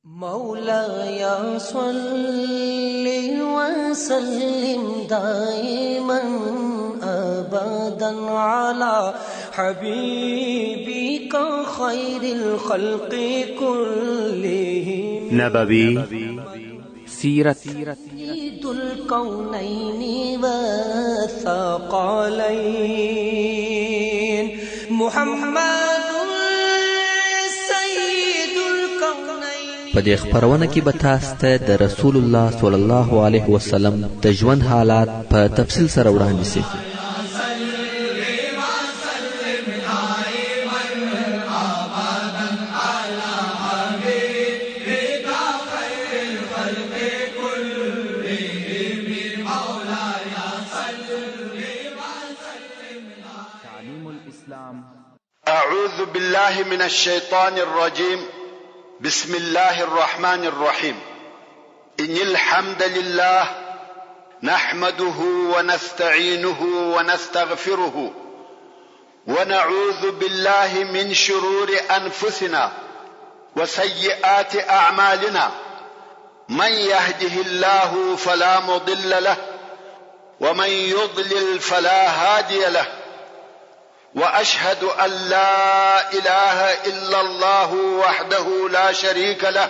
مولاي صل وسلم دائما أبدا على حبيبك خير الخلق كلهم نبوي سيرت سيد الكونين والثقلين محمد په دې خبرونه کې به تاسو ته د رسول الله صلی الله علیه وسلم د ژوند حالات په تفصیل سره وړاندې شي. أعوذ بالله من الشيطان الرجيم. بسم الله الرحمن الرحيم. إن الحمد لله نحمده ونستعينه ونستغفره ونعوذ بالله من شرور أنفسنا وسيئات أعمالنا من يهده الله فلا مضل له ومن يضلل فلا هادي له وأشهد أن لا إله إلا الله وحده لا شريك له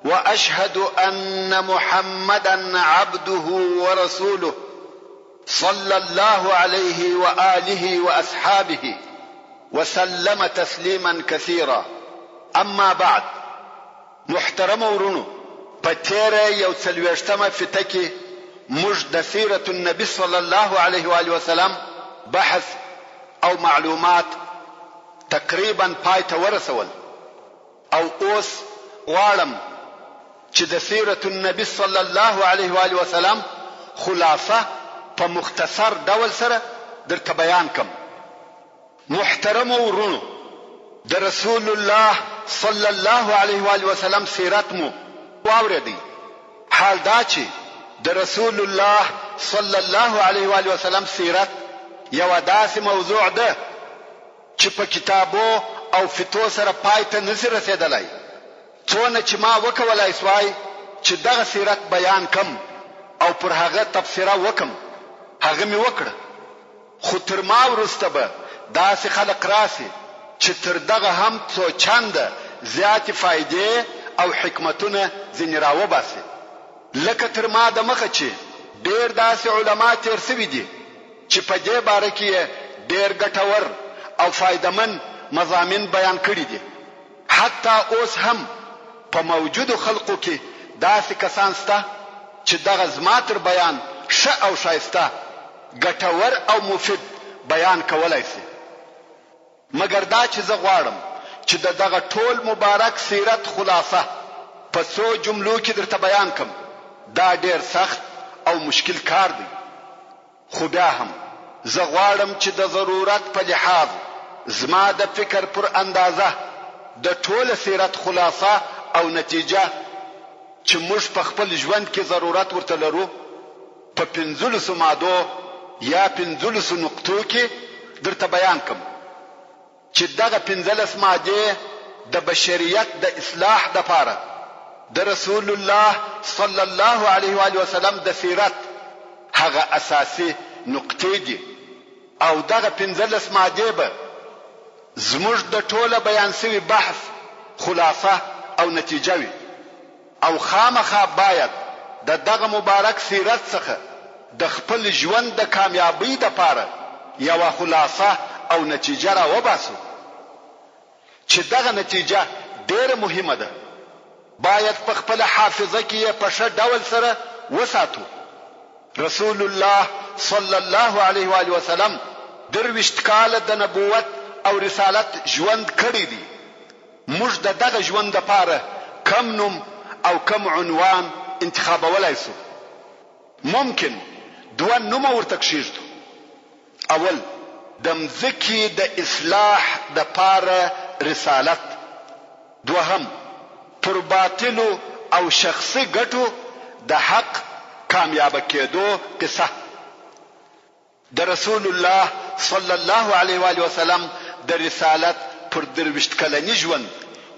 وأشهد أن محمدا عبده ورسوله صلى الله عليه وآله وأصحابه وسلم تسليما كثيرا. أما بعد، محترم ورونو، پتیره یو څلوېښتمه فته کې موږ د سیرت النبي صلى الله عليه وآله وسلم بحث او معلومات تقریبا پای ته ورسول، او اوس غواړم چې د سیرت النبي صلی الله علیه و آله وسلم خلاصه په مختصر ډول سره درته بیان کم. محترم ورونو، د رسول الله صلی الله علیه و آله وسلم سیرت مو واورېدی. حال دا چې د رسول الله صلی الله علیه و آله وسلم سیرت یو داسې موضوع ده چې په کتابو او فتو سره پای ته نشي رسیدلی. څونه چې ما وکولای سوای چې دغه سیرت بیان کم او پر هغه تبصره وکم، هغه می وکړه. خو تر ما وروسته به داسې خلق راسي چې تر دغه هم څو چنده زیاتې فایدې او حکمتونه ځینې راوباسي. لکه تر ما د مخه چې ډېر داسې علما تېر سوي دي چې په دې باره کې ډېر ګټور او فایدمن مضامین بیان کړي دي. حتی اوس هم په موجودو خلقو کې داسې کسان شته چې دغه زما تر بیان ښه او ښایسته ګټور او مفید بیان کولی شي. مګر دا چې زه غواړم چې د دغه ټول مبارک سیرت خلاصه په څو جملو کې درته بیان کم، دا ډېر سخت او مشکل کار دی. خو بیا هم زه غواړم چې د ضرورت په لحاظ زما د فکر پر اندازه د ټول سیرت خلاصه او نتیجه چې موږ په خپل ژوند کې ضرورت ورته لرو په 15 مادو یا 15 نقطو کې درته بیان کم، چې دغه 15 مادې د بشریت د اصلاح دپاره د رسول الله صلی الله علیه و آله وسلم د سیرت هغه اساسي نقطې دي. او دغه 15 مادې به زموږ د ټوله بیان شوي بحث خلاصه او نتیجه وي، او خامخا باید د دغه مبارک سیرت څخه د خپل ژوند د کامیابۍ دپاره یوه خلاصه او نتیجه را وباسو، چې دغه نتیجه ډېره مهمه ده. باید په خپله حافظه کې یې په ښه ډول سره وساتو. رسول الله صلی الله علیه و آله وسلم 23 کاله د نبوت او رسالت ژوند کړی دی. موږ د دغه ژوند لپاره کم نوم او کم عنوان انتخابولای شو. ممکن دوه نومه ورته کښېږدو. اول، د مځکې د اصلاح دپاره رسالت. دوهم، پر باطلو او شخصي ګټو د حق کامیابه کېدو قصه. د رسول الله صلی الله علیه و آله وسلم د رسالت پر 23 کلنی ژوند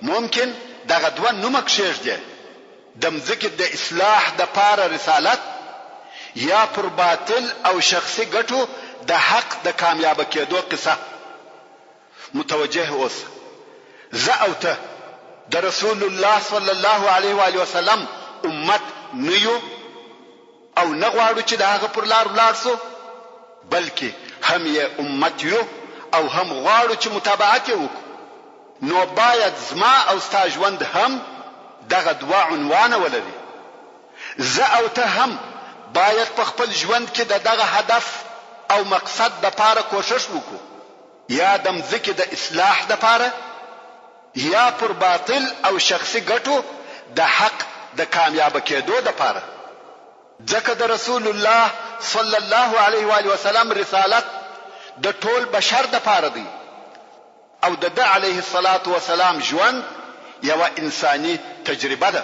ممکن دغه دوه نومه کښېږدي، د مځکې د اصلاح د پاره رسالت، یا پر باطل او شخصي ګټو د حق د کامیابه کېدو قصه. متوجه اوسه، زه او ته د رسول الله صلی الله علیه و آله وسلم امت نه یو او نه غواړو چې د هغه پر لار ولاړ سو، بلکې هم یې امت یو او هم غواړو چې متابعت یې وکړو. نو باید زما او ستا ژوند هم دغه دوه عنوانه ولري. زه او ته هم باید په خپل ژوند کې دغه هدف او مقصد د پاره کوشش وکړو، یا د مځکې د اصلاح د پاره، یا پر باطل او شخصي ګټو د حق د کامیابه کېدو د پاره. ځکه د رسول الله صلی الله علیه و آله وسلم رسالت د ټول بشر د پاره دی، او د علیه الصلاة والسلام ژوند یو انساني تجربه ده.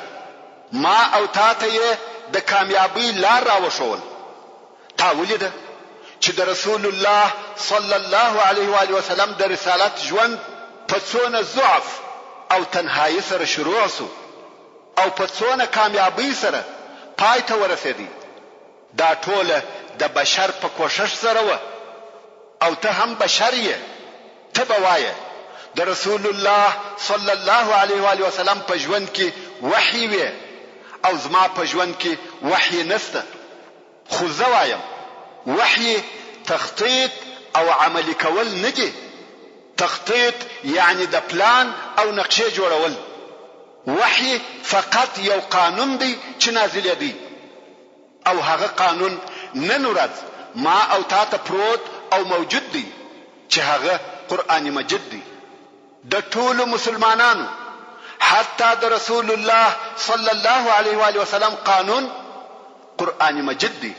ما او تا ته یې د کامیابی لار راوښول. تا ولیده چې د رسول الله صلی الله علیه و آله وسلم د رسالت ژوند په څونه ضعف او تنهایی سره شروع سو، او په څونه کامیابی سره پای ته ورسېدی. دا ټوله د بشر په کوشش سره و، او ته هم بشر یې. ته به وایې د رسول الله صلی الله علیه و آله وسلم په ژوند کې وحی وي، او زما په ژوند کې وحی نشته. خو زه وایم وحی تخطیط او عملی کول نه دي. تخطیط یعنی د پلان او نقشه جوړول. وحی فقط یو قانون دی چې نازل دی، او هغه قانون نن ورځ ما او تا ته پروت او موجود دی، چې هغه قرآن مجید دی. د ټولو مسلمانانو حتی د رسول الله صلی الله علیه و آله وسلم قانون قرآن مجید دی.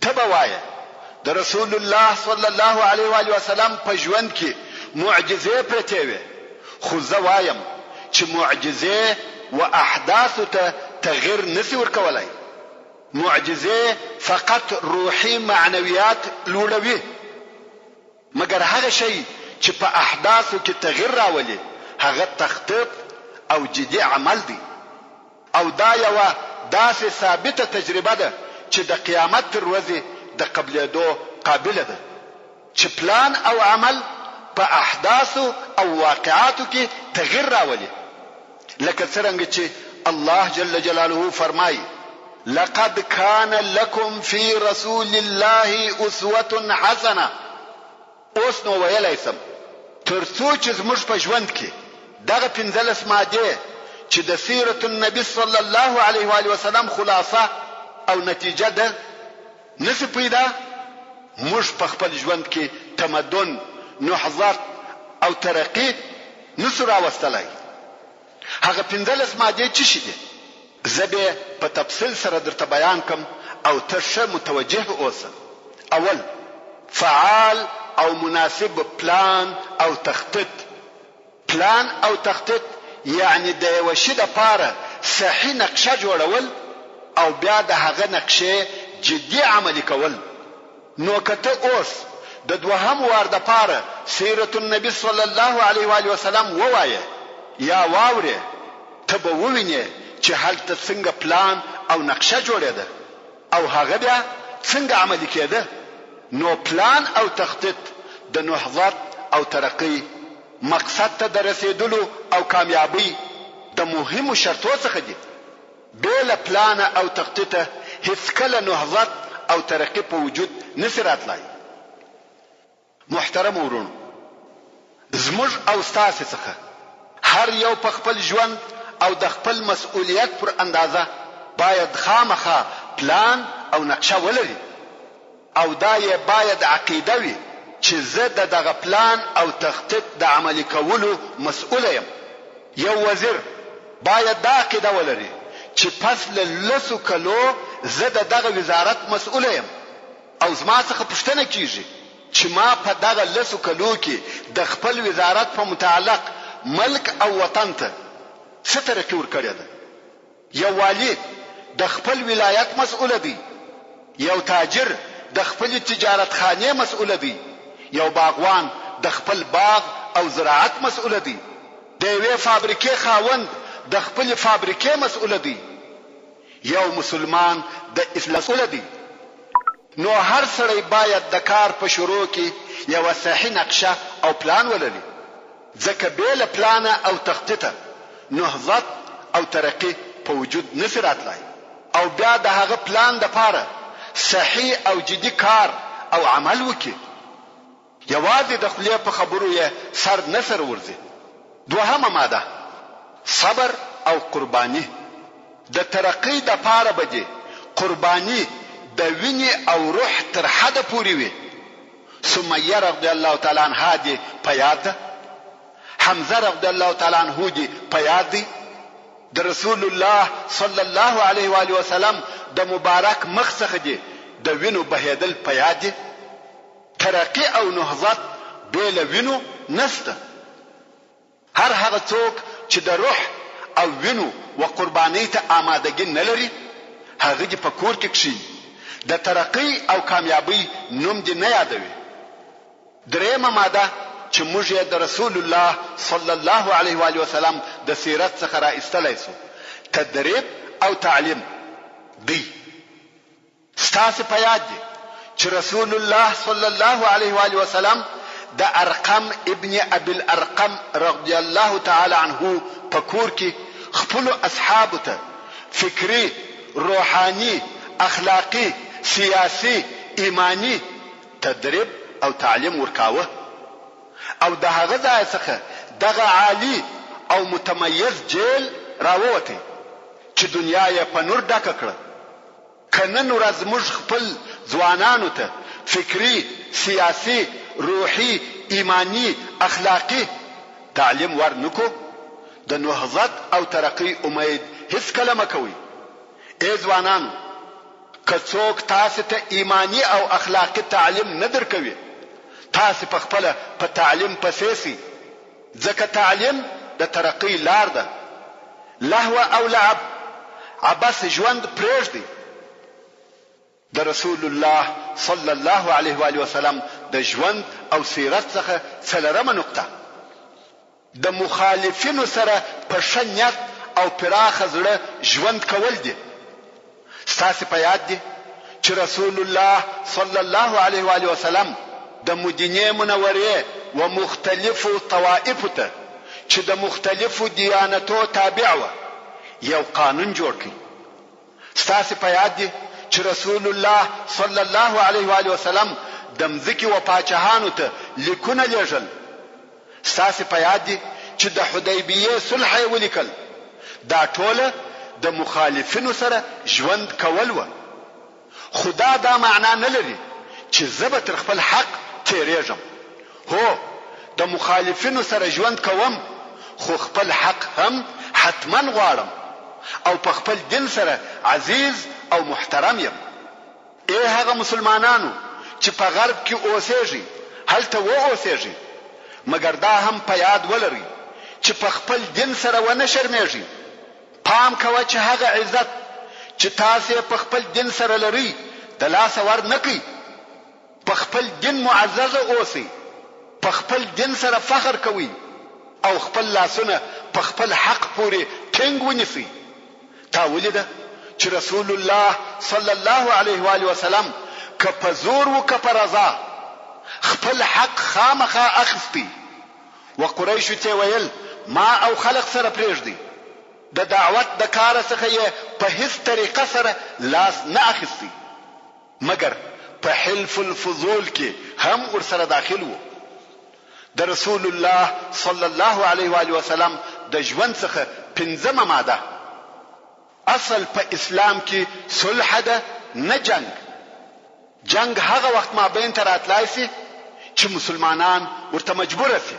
ته به وایې د رسول الله صلی الله علیه و آله وسلم په ژوند کې معجزې پرتې وې، خو زه وایم چې معجزې و احداث ته تغییر نسی ورکولای. معجزې فقط روحي معنویات لوړوي، مګر هغه شی چې په احداثو کې تغییر راولي هغه تخطیط او جدي عمل دی. او دا یو داسې ثابته تجربه ده چې د قیامت تر ورځې د قبلېدو قابله ده، چې پلان او عمل په احداثو او واقعاتو کې تغییر راولي. لکه څرنګه چې الله جل جلاله فرمایي: لقد كان لكم في رسول الله اسوه حسنه. اوس نو ویلای سم ترڅو چې زموږ په ژوند کې دغه 15 ماده چې د سیرت النبی صلی الله علیه و آله وسلم خلاصه او نتیجه ده نسی پیدا، موږ په خپل ژوند کې تمدن، نهضت او ترقی نسو راوستلای. هغه 15 ماده چې شي دي زه به په تفصیل سره درته بیان کوم، او ته ښه متوجه اوسه. اول، فعال او مناسب پلان او تخطیط. پلان او تخطیط یعنی د یو شي د پاره صحیح نقشه جوړول او بیا د هغه نقشه جدي عملی کول. نو کته اوس د دوهم وار د پاره سیرت النبی صلی الله علیه و آله وسلم ووایه یا واوره، ته به ووینې چې هلته څنګه پلان او نقشه جوړېده او هغه بیا څنګه عملی کېده. نو پلان او تخطیط د نهضت او ترقی مقصد ته د رسیدلو او کامیابی د مهمو شرطو څخه دي. بلا پلان او تخطیط هیڅ کله نهضت او ترقی په وجود نشي راتلای. محترم ورونو، زموږ او ستاسو څخه هر یو په خپل ژوند او د خپل مسؤلیت پر اندازه باید خامخا پلان او نقشه ولري، او دا یې باید عقیده وي چې زه دغه پلان او تخطیط د عملي کولو مسؤل یم. یو وزیر باید دا عقیده ولري چې پس له 10 کلو زه دغه وزارت مسؤل یم، او زما څخه پوښتنه کیږي چې ما په دغه 10 کلو کې د خپل وزارت په متعلق ملک او وطن ته څه ترقي ورکړې ده. یو والی د خپل ولایت مسؤل دی، یو تاجر د خپل تجارت خانه مسؤل دی، یو باغوان د خپل باغ او زراعت مسؤل دی، د یوې فابریکې خاوند د خپلې فابریکې مسؤل دی. یو مسلمان د اسلام مسؤل دی. نو هر سړی باید د کار په شروع کې یو صحیح نقشه او پلان ولري، ځکه بې له پلانه او تخطیطه نهضت او ترقي په وجود نشي راتلی. او بیا د هغه پلان دپاره صحیح او جدي کار او عمل وکړي. یوازې د خولې په خبرو یې سر نه سر ورځي. دوهمه ماده صبر او قرباني. د ترقۍ دپاره به دې قرباني د وینې او روح تر حده پورې وي. سمیه رضی الله تعالی عنها دې په یاد ده، حمزه رضی الله تعالی عنه دې په یاد دی. د رسول الله صلی الله علیه و آله وسلم د مبارک مخ څخه دې د وینو بهیدل په یاد دي. ترقی او نهضت بې له وینو نشته. هر هغه څوک چې د روح او وینو و قربانۍ ته آمادګي نه لري، هغه دې په کور کې کښیني، د ترقی او کامیابی نوم دې نه یادوي. درېیمه ماده چې موږ یې د رسول الله صلی الله علیه و آله وسلم د سیرت څخه را ایستلی سو، تدریب او تعلیم دی. ستاسې په یاد دی چې رسول الله صلی الله علیه و آله وسلم د ارقم ابن ابي الارقم رضی الله تعالی عنه په کور کې خپل اصحابو ته فکری، روحانی، اخلاقی، سیاسی، ایمانی تدریب او تعلیم ورکاوه. او د هغه ځای څخه دغه عالی او متمیز جیل راووتی چې دنیا یې په نور ډکه کړه. که نن ورځ موږ خپل ځوانانو ته فکری، سیاسی، روحي، ایمانی، اخلاقی تعلیم ورنکو، د نهضت او ترقی امید هیڅ کله مه کوئ. ای ځوانانو، که څوک تاسو ته ایمانی او اخلاقی تعلیم نه درکوي، تاسو په خپله په تعلیم پسې سئ، ځکه تعلیم د ترقی لار ده. لهو او لعب، عبث ژوند پرېږدئ. د رسول الله صلی الله علیه و آله وسلم د ژوند او سیرت څخه څلورمه نقطه د مخالفینو سره په ښه نیت او پراخه زړه ژوند کول دي. ستاسې په یاد دي چې رسول الله صلی الله علیه و آله وسلم د مدینې منورې و مختلفو طوائفو ته چې د مختلفو دیانتو تابع وه یو قانون جوړ کړي. ستاسې په یاد دي چې رسول الله صلی الله علیه و آله وسلم د مځکې و پاچاهانو ته لیکونه لیږل. ستاسې په یاد دي چې د حدیبیې صلح یې ولیکل. دا ټوله د مخالفینو سره ژوند کول وه. خو دا معنا نه لري چې زه به تر خپل حق تیریږم. هو، د مخالفینو سره ژوند کوم، خو خپل حق هم حتما غواړم او په خپل دین سره عزیز او محترم یم. ای هغه مسلمانانو چې په غرب کې اوسېږي، هلته اوسېږي، مګر دا هم په یاد ولرئ چې په خپل دین سره ونه شرمېږئ. پام کوه چې هغه عزت چې تاسې په خپل دین سره لرئ د لاسه ور نه کئ. په خپل دین معززه اوسئ، په خپل دین سره فخر کوئ او خپل لاسونه په خپل حق پورې ټینګ ونیسئ. تا ولیده چې رسول الله صلی الله علیه و آله وسلم که په زور و که په رضا خپل حق خامخا اخستی. و قریشو ته ویل ما او خلق سره پرېږدئ، د دعوت د کار څخه یې په هیڅ طریقه سره لاس نه اخیستی، مګر په حلف الفضول کې هم ورسره داخل وو. د رسول الله صلی الله علیه و آله وسلم د ژوند څخه پنځمه ماده اصل په اسلام کې صلح ده، نه جنگ. جنگ هغه وخت مابین ته راتلای سي چې مسلمانان ورته مجبور سي.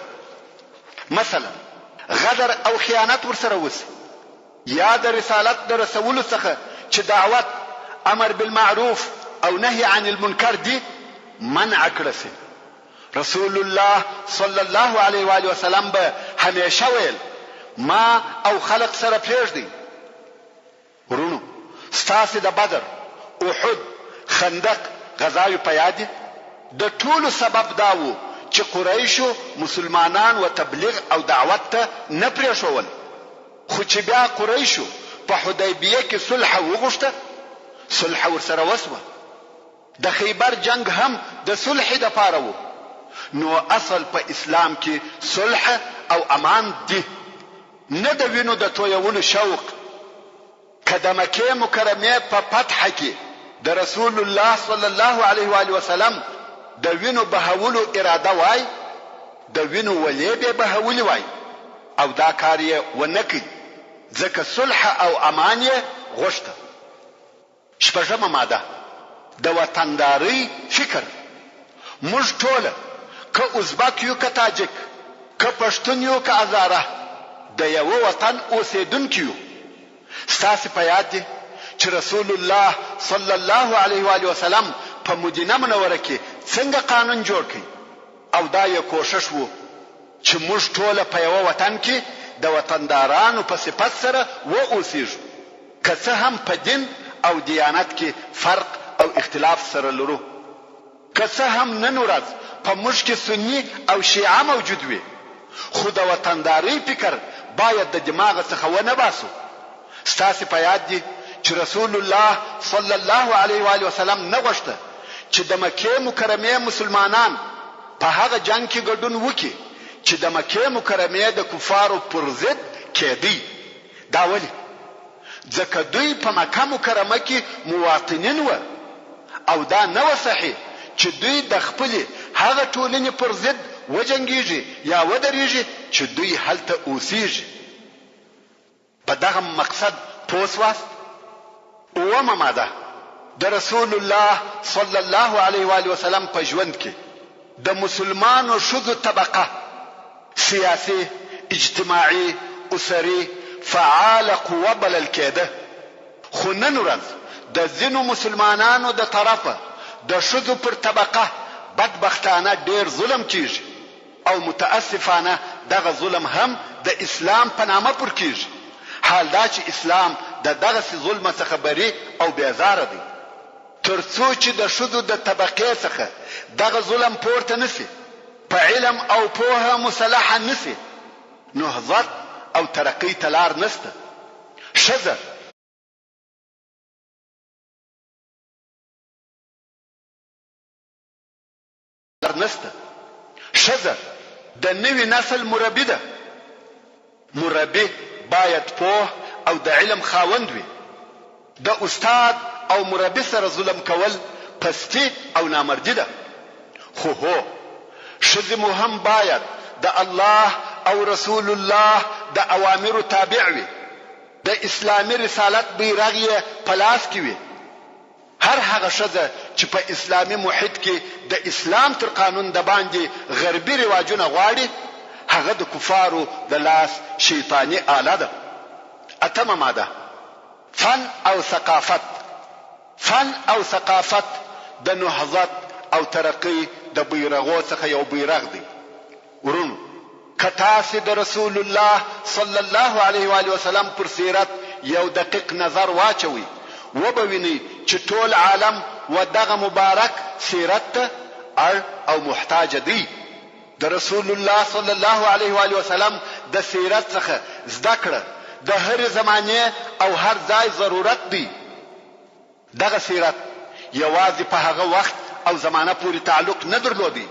مثلا غدر او خیانت ورسره وسي، یا د رسالت د رسولو څخه چې دعوت، امر بالمعروف او نهي عن المنکر دي منع کړه سي. رسول الله صلی الله علیه و آله وسلم به همیشه ویل ما او خلق سره پرېږدئ. ورونو، ستاسې د بدر، احد، خندق غزاوې په یاد دي؟ د ټولو سبب دا و چې قریشو مسلمانان و تبلیغ او دعوت ته نه پرېښول، خو چې بیا قریشو په حدیبیه کې صلح وغوښته، صلح ورسره وسوه. د خیبر جنگ هم د صلح دپاره و. نو اصل په اسلام کې صلح او امان دی، نه د وینو د تویولو شوق. که د مکې مکرمې په فتح کې د رسول الله صلی الله علیه و آله وسلم د وینو بهولو اراده وای، د وینو ولې به بهولي وای، او دا کار یې ونه کړ، ځکه صلح او امان یې غوښته. شپږمه ماده د وطندارۍ فکر. موږ ټوله که ازبک یو که تاجک، که پښتون یو که هزاره، د یوه وطن اوسېدونکي یو. ستاسې په یاد دی چې رسول الله صلی الله علیه و آله وسلم په مدینه منوره کې څنګه قانون جوړ کړي، او دا یو کوشش وو چې موږ ټوله په یوه وطن کې د وطندارانو په صفت سره واوسېږو، که څه هم په دین او دیانت کې فرق او اختلاف سره لرو، که څه هم نن ورځ په موږ کې سنی او شیعه موجود وي، خو د وطندارۍ فکر باید د دماغ څخه ونه باسو. ستاسې په یاد دی چې رسول الله صلی الله علیه و آله وسلم نه غوښته چې د مکې مکرمې مسلمانان په هغه جنگ کې ګډون وکړي چې د مکې مکرمې د کفارو پر ضد کېدی. دا ولې؟ ځکه دوی په مکه مکرمه کې مواطنین و، او دا نه و صحیح چې دوی د خپلې هغه ټولنې پر ضد وجنګیږي یا ودرېږي چې دوی هلته اوسېږي. په دغه مقصد پوه سواست. اومه ماده د رسول الله صلی الله علیه و آله وسلم په ژوند کې د مسلمانو ښځو طبقه سیاسي، اجتماعي، اسري فعال قوه بلل کېده، خو نن ورځ د ځینو مسلمانانو د طرفه د ښځو پر طبقه بدبختانه ډیر ظلم کیږي، او متاسفانه دغه ظلم هم د اسلام په نامه پر کیږي. حال دا چې اسلام د دغه ظلم څخه بری او بیزاره دی. ترڅو چې د ښځو د طبقې څخه دغه ظلم پورته نسی، په علم او پوهه مسلحه نسی، نهضت او ترقی ته لار نسته. ښځه ښځه د نوي نسل مربي ده. مربي باید پوه او د علم خاوند وي. د استاد او مربي سره ظلم کول پستی او نامردی ده. خو هو ښځې مو هم باید د الله او رسول الله د اوامرو تابع وي. د اسلامي رسالت بیرغ یې په لاس کې وي. هر هغه ښځه چې په اسلامي محیط کې د اسلام تر قانون د باندې غربي رواجونه غواړي، هغه د کفارو د لاس شیطانی آله ده. اتمه ماده فن او ثقافت. فن او ثقافت د نهضت او ترقی د بیرغو څخه یو بیرغ دی. ورونو، که تاسې د رسول الله صلی الله علیه و آله وسلم پر سیرت یو دقیق نظر واچوي، وبویني چې ټول عالم و دغه مبارک سیرت ته اړ او محتاج دی. د رسول الله صلی الله علیه و آله وسلم د سیرت څخه زده کړه د هر زمانه او هر ځای ضرورت دی. دغه سیرت یوازې په هغه وخت او زمانه پورې تعلق نه درلودي،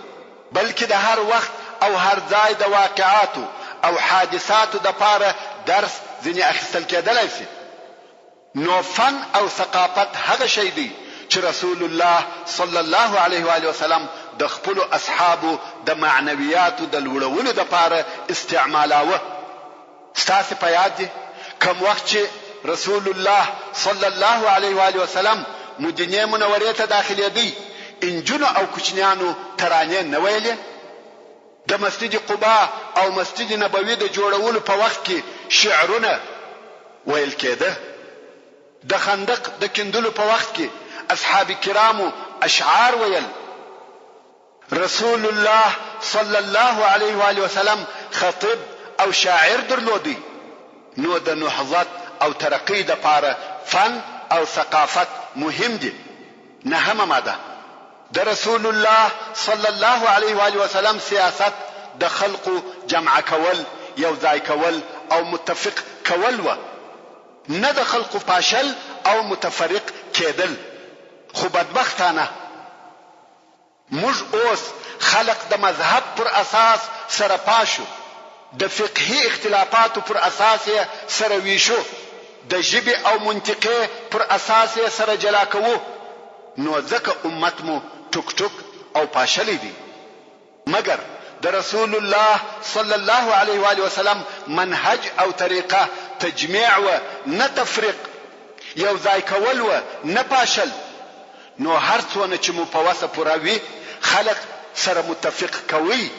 بلکې د هر وخت او هر ځای د واقعاتو او حادثاتو د پاره درس ځینې اخیستل کېدلی شي. نو فن او ثقافت هغه شی دی چې رسول الله صلی الله علیه و آله وسلم د خپل اصحابو د معنویاتو د لوړولو د پاره استعمالاوه. ستاسې په یاد دی کوم وخت چې رسول الله صلی الله علیه و آله وسلم مدینه منورې ته داخلېدی، انجونو او کوچنیانو ترانې نه ویلې. د مسجد قباء او مسجد نبوي د جوړولو په وخت کې شعرونه ویل کېده. د خندق د کیندلو په وخت کې اصحاب کرامو اشعار ویل. رسول الله صلی الله علیه و آله وسلم خطیب او شاعر درلودي. نو د نهضت او ترقی د پاره فن او ثقافت مهم دي. نهمه ماده د رسول الله صلی الله علیه و آله وسلم سیاست د خلقو جمع کول، یو ځای کول او متفق کول و، نه د خلقو پاشل او متفرق کېدل. خو بدبختانه موږ اوس خلق د مذهب پر اساس سره پاشو، د فقهي اختلافاتو پر اساس سره ویشو، د ژبې او منطقې پر اساس سره جلا کوو، نو ځکه امت مو ټوک ټوک او پاشلی دی. مگر د رسول الله صلی الله علیه و آله وسلم منهج او طریقه تجمیع و نه تفریق، یو ځای کول و نه پاشل، نو هر څونه چې مو په وسه پوره وي خلق سره متفق کوي.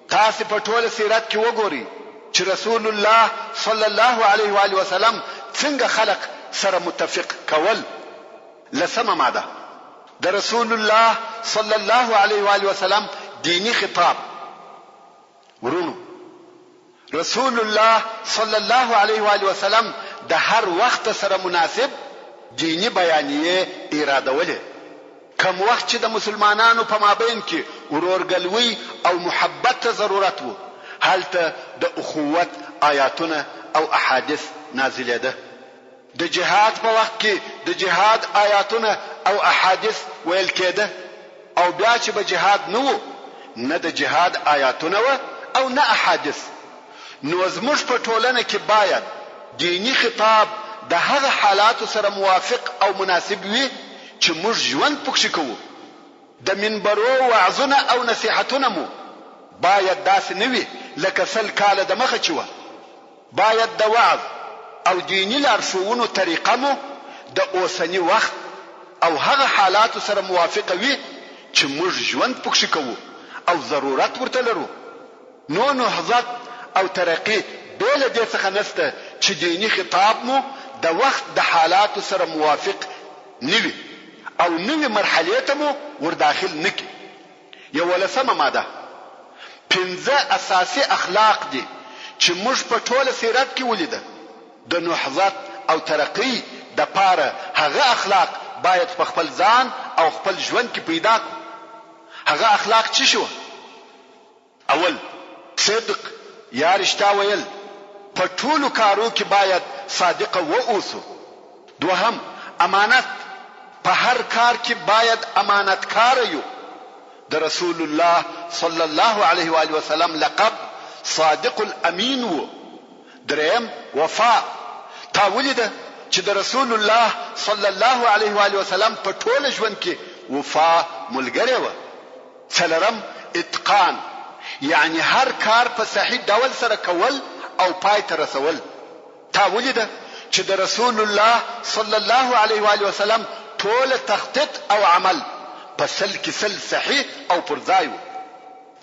تاسو په ټول سیرت کې وګورئ چې رسول الله صلی الله علیه و آله وسلم څنګه خلق سره متفق کول. لسمه ماده د رسول الله صلی الله علیه و آله وسلم دینی خطاب. ورونو، رسول الله صلی الله علیه و آله وسلم د هر وخت سره مناسب دینی بیانیه ارادولې. کم وخت چې د مسلمانانو په مابین کې ورورګلوي او محبت ته ضرورت وو، هلته د اخوت آیاتونه او احادیث نازلېده. د جهاد په وخت کې د جهاد آیاتونه او احادیث ویل کېده، او بیا چې به جهاد نه وو، نه د جهاد آیاتونه و او نه احادیث. نو زموږ په ټولنه کې باید دینی خطاب د هغه حالاتو سره موافق او مناسب وي چې موږ ژوند پکښې کوو. د منبرو وعظونه او نصیحتونه مو باید داسې نه وي لکه 100 کاله د مخه چې وه. باید د وعظ او دینی لارښوونو طریقه مو د اوسني وخت او هغه حالاتو سره موافقه وي چې موږ ژوند پکښې کوو او ضرورت ورته لرو. نو نهضت او ترقی بېله دې څخه نشته چې دینی خطاب مو د وخت د حالاتو سره موافق نه وي او نوې مرحلې ته مو ورداخل نه کړي. یولسمه ماده 5 اساسي اخلاق دي چې موږ په ټوله سیرت کې ولیده. د نهضت او ترقی د پاره هغه اخلاق باید په خپل ځان او خپل ژوند کې پیدا کړو. هغه اخلاق څه شو؟ اول، صدق یا رښتیا ویل، په ټولو کارو کې باید صادقه واوسو. دوهم، امانت، په هر کار کې باید امانتکار یو. د رسول الله صلی الله علیه و آله وسلم لقب صادق الامین وو. دریم، وفا. تا ولیده چې د رسول الله صلی الله علیه و آله وسلم په ټول ژوند کې وفا ملګری و. څلورم، اتقان، یعنی هر کار په صحیح ډول سره کول او پای ته رسول. تا ولیده چې د رسول الله صلی الله علیه و آله وسلم ټول تخطیط او عمل په 100 صحیح او پر ځای و.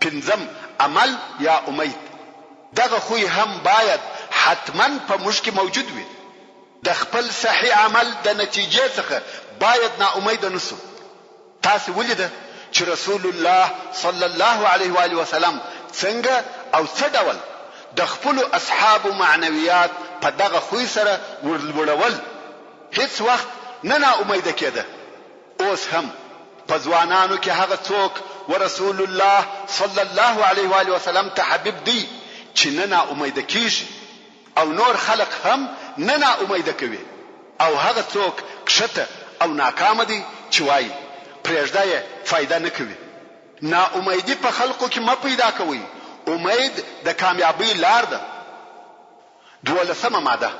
پنځم، عمل یا امید. دغه خوی هم باید حتما په موږ کې موجود وي. د خپل صحیح عمل د نتیجې څخه باید نا امید نسو. تاسو ولیده چې رسول الله صلی الله علیه و آله وسلم څنګه او څه ډول د خپل اصحاب معنویات په دغه خوی سره ورلوړول. هیڅ وخت نه نا امید کېده. اوس هم په ځوانانو کې هغه څوک ورسول الله صلی الله علیه و آله وسلم ته حبیب دی چې نه نا امید کیږي، او نور خلق هم نه نا امید کوي، او هغه څوک کښته او ناکام دي چې وایي پرېږده یې فایده نه کوي. نا امیدي په خلقو کې مه پیدا کوي. امید د کامیابی لار ده. 12مه ماده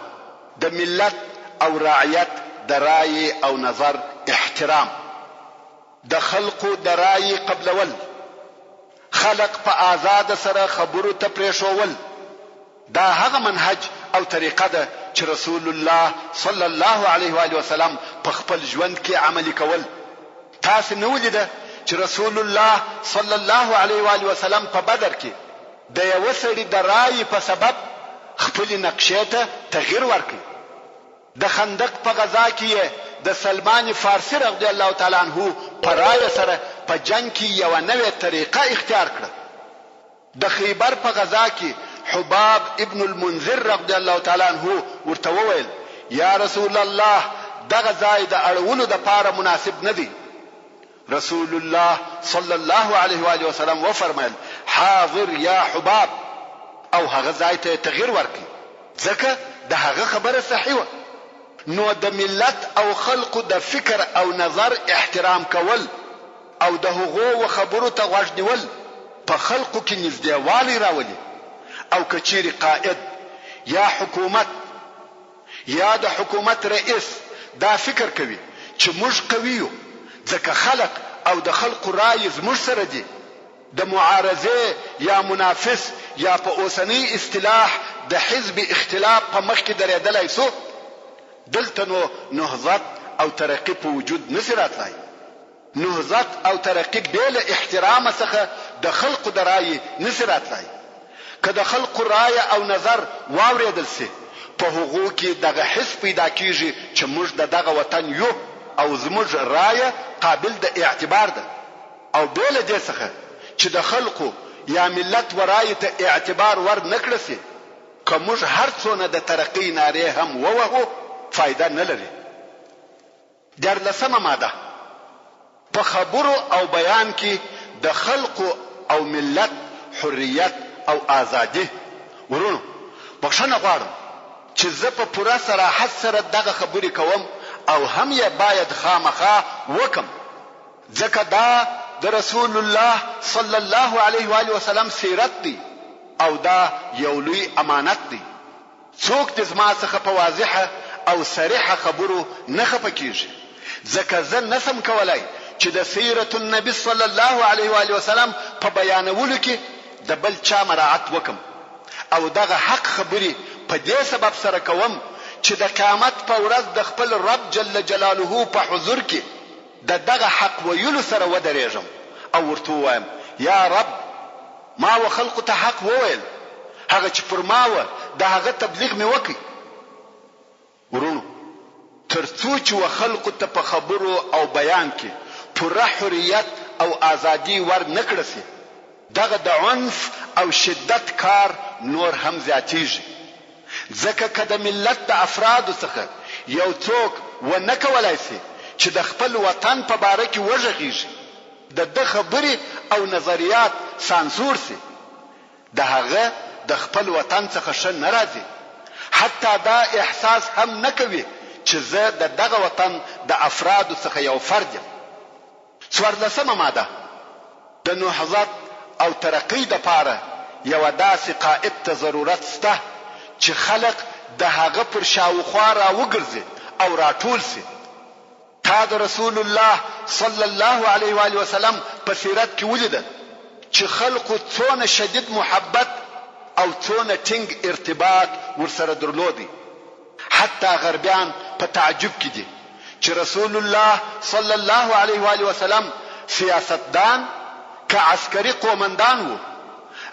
د ملت او رعیت د رای او نظر احترام. د خلقو د رای قبلول، خلق په آزاد سره خبرو ته پرېښول. دا هغه منهج او طریقه ده چې رسول الله صلی الله علیه و آله وسلم په خپل ژوند کې عملي کول. تاسو نه ولیده چې رسول الله صلی الله علیه و آله وسلم په بدر کې د یو سړي د رای په سبب خپل نقشې ته تغییر ورکړ. د خندق په غزا کې د سلمان فارسی رضی الله تعالی عنہ په رای سره په جنگ کې یو نوې طریقه اختیار کړه. د خیبر په غزا کې حباب ابن المنذر رضی الله تعالی عنہ ورته وویل یا رسول الله دغه ځای د اړولو د پاره مناسب نه دی. رسول الله صلی الله علیه و آله وسلم وفرمایل حاضر یا حباب، او هغه ځای ته تغییر ورکړي ځکه د هغه خبره صحیح وه. نو د ملت او خلقو د فکر او نظر احترام کول او د هغو و خبرو ته غوږ نیول په خلقو کې نږدېوالی راولي. او که چیرې قائد یا حکومت یا د حکومت رئیس دا فکر کوي چې موږ قوي یو ځکه خلق او د خلقو رای زموږ سره دي، د معارضې یا منافس یا په اوسنۍ اصطلاح د حزب اختلاف په مخ کې درېدلی سو، دلته نو نهضت او ترقي په وجود نشي راتلی. نهضت او ترقي بې له احترام څخه د خلقو د رای نشي راتلی. که د خلقو رای او نظر واورېدل سي په هغو کې دغه حس پیدا کیږي چې موږ د دغه وطن یو او زموږ رای قابل د اعتبار ده. او بې له دې څخه چې د خلقو یا ملت و رای ته اعتبار ور نکړه سي، که موږ هر څونه د ترقۍ نارې هم ووهو فایده نه لري. 14مه ماده په خبرو او بیان کې د خلقو او ملت حریت او ازادي. ورونو بخښنه غواړم چې زه په پوره صراحت سره دغه خبرې کوم او هم یې باید خامخا وکم ځکه دا د رسول الله صلی الله علیه و آله وسلم سیرت دی او دا یو لوی امانت دی. څوک د زما څخه په واضحه او صریحه خبرو نه خفه کیږي ځکه زه نسم کولای چې د سیرت النبی صلی الله علیه و آله وسلم په بیانولو کې د بل چا مراعات وکم. او دغه حق خبري په دې سبب سره کوم چې د قیامت په ورځ د خپل رب جل جلاله په حضور کې دغه حق ویلو سره ودرېږم او ورته وایم یا رب ما و خلق ته حق وویل، هغه چې پر ما و د هغه تبلیغ مې وکړي. ورونو ترڅو چې و خلق ته په خبرو او بیان کې پوره حریت او ازادي ور نکړه سي، دغه د عنف او شدت کار نور هم زیاتیږي. ځکه که د ملت د افرادو څخه یو څوک و نه کولای سي چې د خپل وطن په باره کې وږغیږي، د خبرې او نظریات سانسور سي، د هغه د خپل وطن څخه ښه نه راځي. حتی دا احساس هم نه کوي چې زه د دغه وطن د افرادو څخه یو فرد یم. 14مه ماده د نهضت او ترقی د پاره یو داسې قائد ته ضرورت شته چې خلق د هغه پر شاوخوا را وګرځي او راټول سي. تا د رسول الله صلی الله علیه و آله وسلم په سیرت کې ولیده چې خلقو څونه شدید محبت او څونه ټینګ ارتباط ورسره درلودي. حتی غربیان په تعجب کې دي چې رسول الله صلی الله علیه و آله وسلم سیاستدان که عسکری قومندان وو،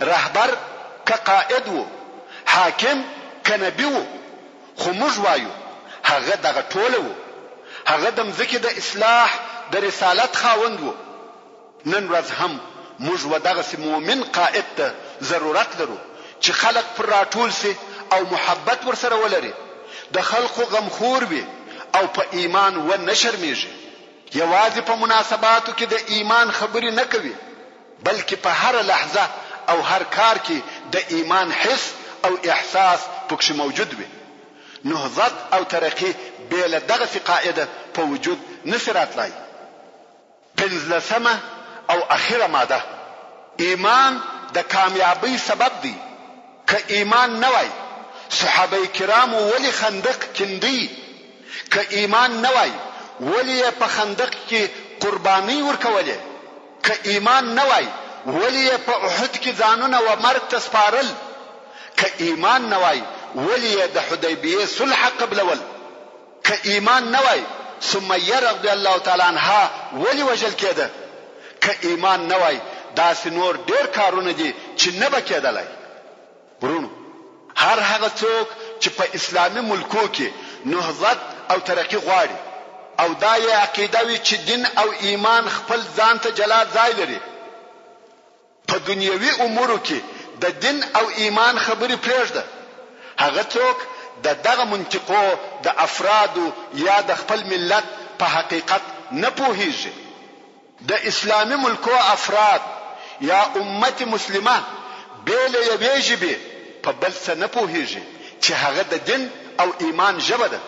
رهبر که قائد وو، حاکم که نبی وو، خو موږ وایو هغه دغه ټوله وو. هغه د مځکې د اصلاح د رسالت خاوند وو. نن ورځ هم موږ و دغسې مؤمن قائد ته ضرورت لرو چې خلق پر راټول سي او محبت ورسره ولري، د خلقو غمخور وي او په ایمان و نه شرمېږي. یوازې په مناسباتو کې د ایمان خبرې نه کوي بلکې په هر لحظه او هر کار کې د ایمان حس او احساس پکښې موجود وي. نهضت او ترقی بې له دغسې قاعده په وجود نشي راتلی. 15مه او اخیره ماده ایمان د کامیابی سبب دی. که ایمان نه وای صحابه کرامو ولی خندق کندي، که ایمان نه وای ولی په خندق کې قرباني ورکولې، که ایمان نه وای ولی په احد کې ځانونه و مرګ ته سپارل، که ایمان نه وای ولی د حدیبیه صلح قبلول، که ایمان نه وای سمیه رضی الله تعالی عنها ولی وجل کېده، که ایمان نه وای داسې نور ډېر کارونه دي چې نه به کېدلی. ورونو هر هغه څوک چې په اسلامي ملکو کې نهضت او ترقی غواړي او دا یې عقیده وي چې دین او ایمان خپل ځان ته جلا ځای لري، په دنیوي امورو کې د دین او ایمان خبرې پرېږده. هغه څوک د دغه منطقو د افرادو یا د خپل ملت په حقیقت نه پوهیږي. د اسلامي ملکو افراد یا امت مسلمه بې له یوې ژبې په بل څه نه پوهېږي چې هغه د دین او ایمان ژبه ده.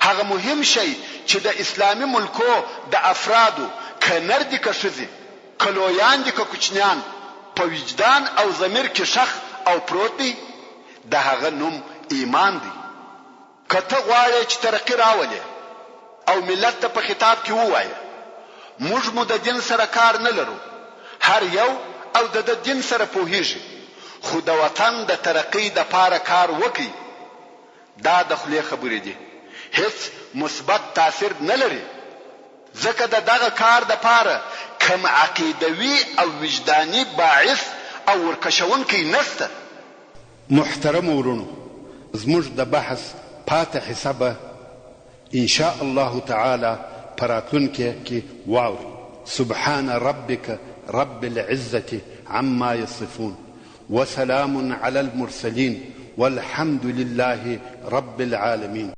هغه مهم شی چې د اسلامي ملکو د افرادو که نر دي که ښځې، که لویان دي که کوچنیان، په وجدان او ضمیر کې شخ او پروت دی، د هغه نوم ایمان دی. که ته غواړې چې ترقي راولې او ملت ته په خطاب کې ووایې موږ مو د دین سره کار نه لرو، هر یو او د دین سره پوهیږي، خو د وطن د ترقی د پاره کار وکړي، دا د خولې خبرې دي، هیڅ مثبت تاثیر نه لري، ځکه د دغه کار د پاره کم عقیدوي او وجداني باعث او ورکشونکی نشته. محترم ورونو، زموږ د بحث پاتې حصه به ان شاء الله تعالی په راتلونکي کې واوري. سبحان ربك رب العزة عما يصفون وسلام على المرسلين والحمد لله رب العالمين.